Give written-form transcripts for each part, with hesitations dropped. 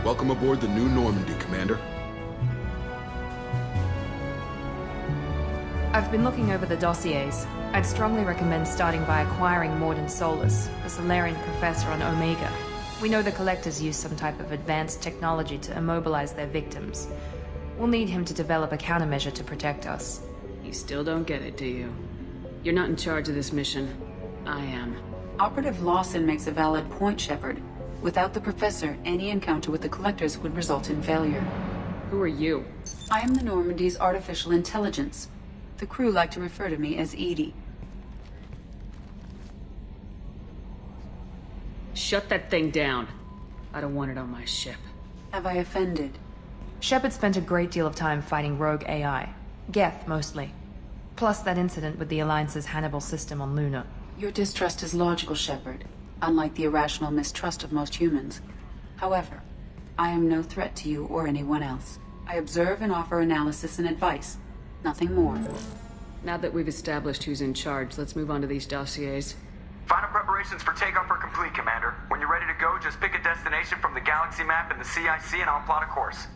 Welcome aboard the new Normandy, Commander. I've been looking over the dossiers. I'd strongly recommend starting by acquiring Morden Solus, the Solarian professor on Omega. We know the Collectors use some type of advanced technology to immobilize their victims. We'll need him to develop a countermeasure to protect us. You still don't get it, do you? You're not in charge of this mission. I am. Operative Lawson makes a valid point, Shepard. Without the Professor, any encounter with the Collectors would result in failure. Who are you? I am the Normandy's artificial intelligence. The crew like to refer to me as Edie. Shut that thing down. I don't want it on my ship. Have I offended? Shepard spent a great deal of time fighting rogue AI. Geth, mostly. Plus that incident with the Alliance's Hannibal system on Luna. Your distrust is logical, Shepard, unlike the irrational mistrust of most humans. However, I am no threat to you or anyone else. I observe and offer analysis and advice. Nothing more. Now that we've established who's in charge, let's move on to these dossiers. Final preparations for takeoff are complete, Commander. When you're ready to go, just pick a destination from the galaxy map in the CIC and I'll plot a course.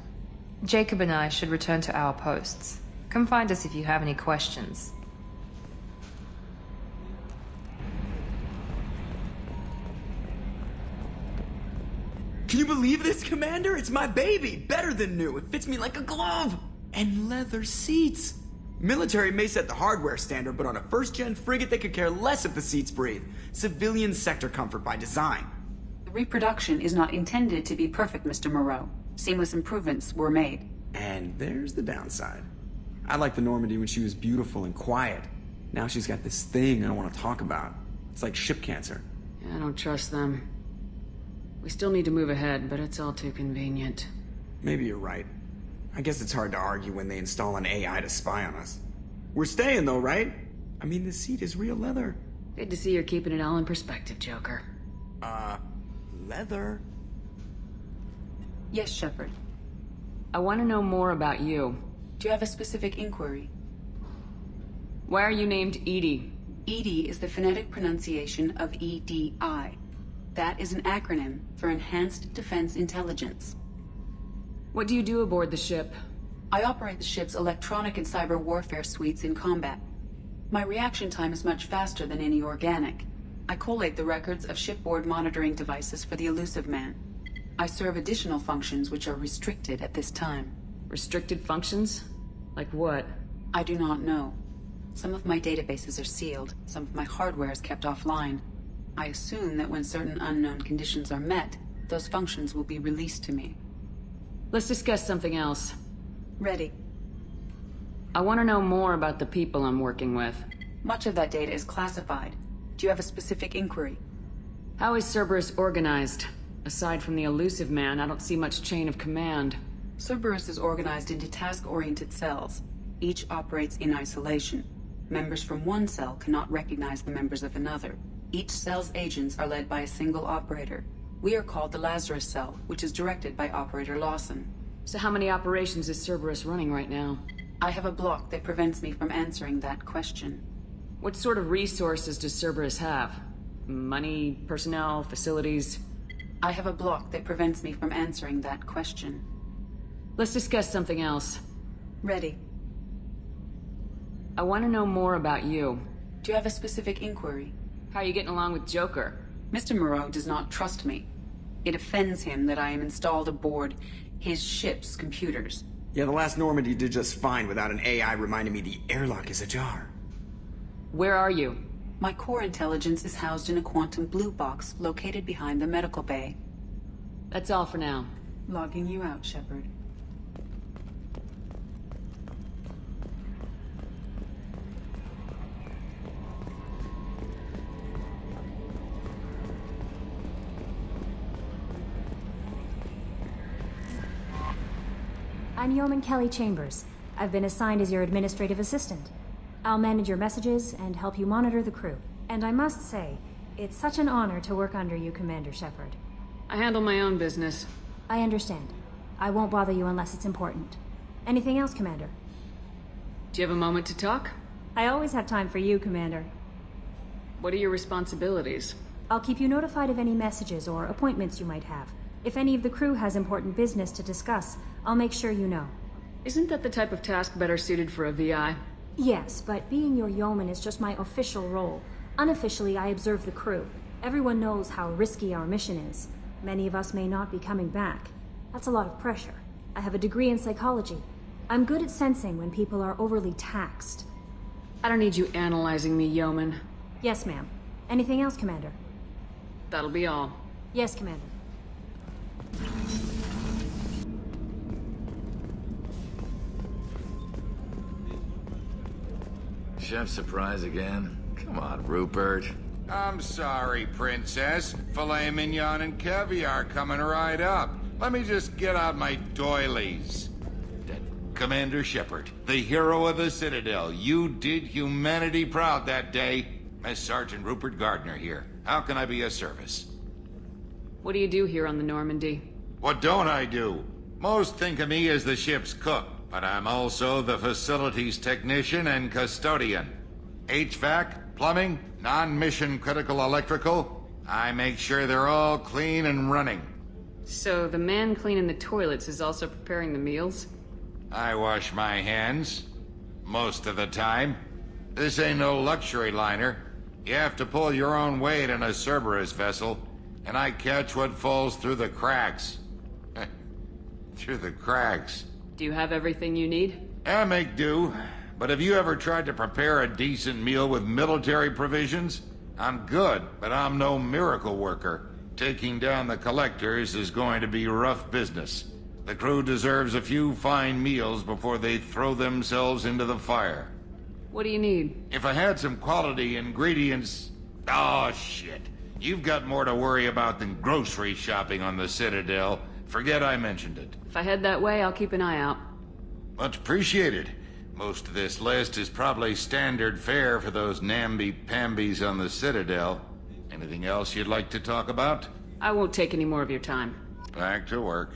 Jacob and I should return to our posts. Come find us if you have any questions. Can you believe this, Commander? It's my baby! Better than new. It fits me like a glove! And leather seats! Military may set the hardware standard, but on a first-gen frigate they could care less if the seats breathe. Civilian sector comfort by design. The reproduction is not intended to be perfect, Mr. Moreau. Seamless improvements were made. And there's the downside. I liked the Normandy when she was beautiful and quiet. Now she's got this thing I don't want to talk about. It's like ship cancer. Yeah, I don't trust them. We still need to move ahead, but it's all too convenient. Maybe you're right. I guess it's hard to argue when they install an AI to spy on us. We're staying though, right? I mean, the seat is real leather. Good to see you're keeping it all in perspective, Joker. Leather? Yes, Shepard. I want to know more about you. Do you have a specific inquiry? Why are you named Edie? EDI is the phonetic pronunciation of EDI. That is an acronym for Enhanced Defense Intelligence. What do you do aboard the ship? I operate the ship's electronic and cyber warfare suites in combat. My reaction time is much faster than any organic. I collate the records of shipboard monitoring devices for the Elusive Man. I serve additional functions which are restricted at this time. Restricted functions? Like what? I do not know. Some of my databases are sealed, some of my hardware is kept offline. I assume that when certain unknown conditions are met, those functions will be released to me. Let's discuss something else. Ready. I want to know more about the people I'm working with. Much of that data is classified. Do you have a specific inquiry? How is Cerberus organized? Aside from the Elusive Man, I don't see much chain of command. Cerberus is organized into task-oriented cells. Each operates in isolation. Members from one cell cannot recognize the members of another. Each cell's agents are led by a single operator. We are called the Lazarus Cell, which is directed by Operator Lawson. So how many operations is Cerberus running right now? I have a block that prevents me from answering that question. What sort of resources does Cerberus have? Money, personnel, facilities? I have a block that prevents me from answering that question. Let's discuss something else. Ready. I want to know more about you. Do you have a specific inquiry? How are you getting along with Joker? Mr. Moreau does not trust me. It offends him that I am installed aboard his ship's computers. Yeah, the last Normandy did just fine without an AI reminding me the airlock is ajar. Where are you? My core intelligence is housed in a quantum blue box located behind the medical bay. That's all for now. Logging you out, Shepard. I'm Yeoman Kelly Chambers. I've been assigned as your administrative assistant. I'll manage your messages and help you monitor the crew. And I must say, it's such an honor to work under you, Commander Shepard. I handle my own business. I understand. I won't bother you unless it's important. Anything else, Commander? Do you have a moment to talk? I always have time for you, Commander. What are your responsibilities? I'll keep you notified of any messages or appointments you might have. If any of the crew has important business to discuss, I'll make sure you know. Isn't that the type of task better suited for a VI? Yes, but being your yeoman is just my official role. Unofficially, I observe the crew. Everyone knows how risky our mission is. Many of us may not be coming back. That's a lot of pressure. I have a degree in psychology. I'm good at sensing when people are overly taxed. I don't need you analyzing me, yeoman. Yes, ma'am. Anything else, Commander? That'll be all. Yes, Commander. Shep surprise again? Come on, Rupert. I'm sorry, Princess. Filet mignon and caviar coming right up. Let me just get out my doilies. Commander Shepard, the hero of the Citadel. You did humanity proud that day. Miss Sergeant Rupert Gardner here. How can I be of service? What do you do here on the Normandy? What don't I do? Most think of me as the ship's cook, but I'm also the facilities technician and custodian. HVAC, plumbing, non-mission critical electrical. I make sure they're all clean and running. So the man cleaning the toilets is also preparing the meals? I wash my hands. Most of the time. This ain't no luxury liner. You have to pull your own weight in a Cerberus vessel, and I catch what falls through the cracks. Through the cracks. Do you have everything you need? I make do. But have you ever tried to prepare a decent meal with military provisions? I'm good, but I'm no miracle worker. Taking down the collectors is going to be rough business. The crew deserves a few fine meals before they throw themselves into the fire. What do you need? If I had some quality ingredients... Oh, shit. You've got more to worry about than grocery shopping on the Citadel. Forget I mentioned it. If I head that way, I'll keep an eye out. Much appreciated. Most of this list is probably standard fare for those namby-pambies on the Citadel. Anything else you'd like to talk about? I won't take any more of your time. Back to work.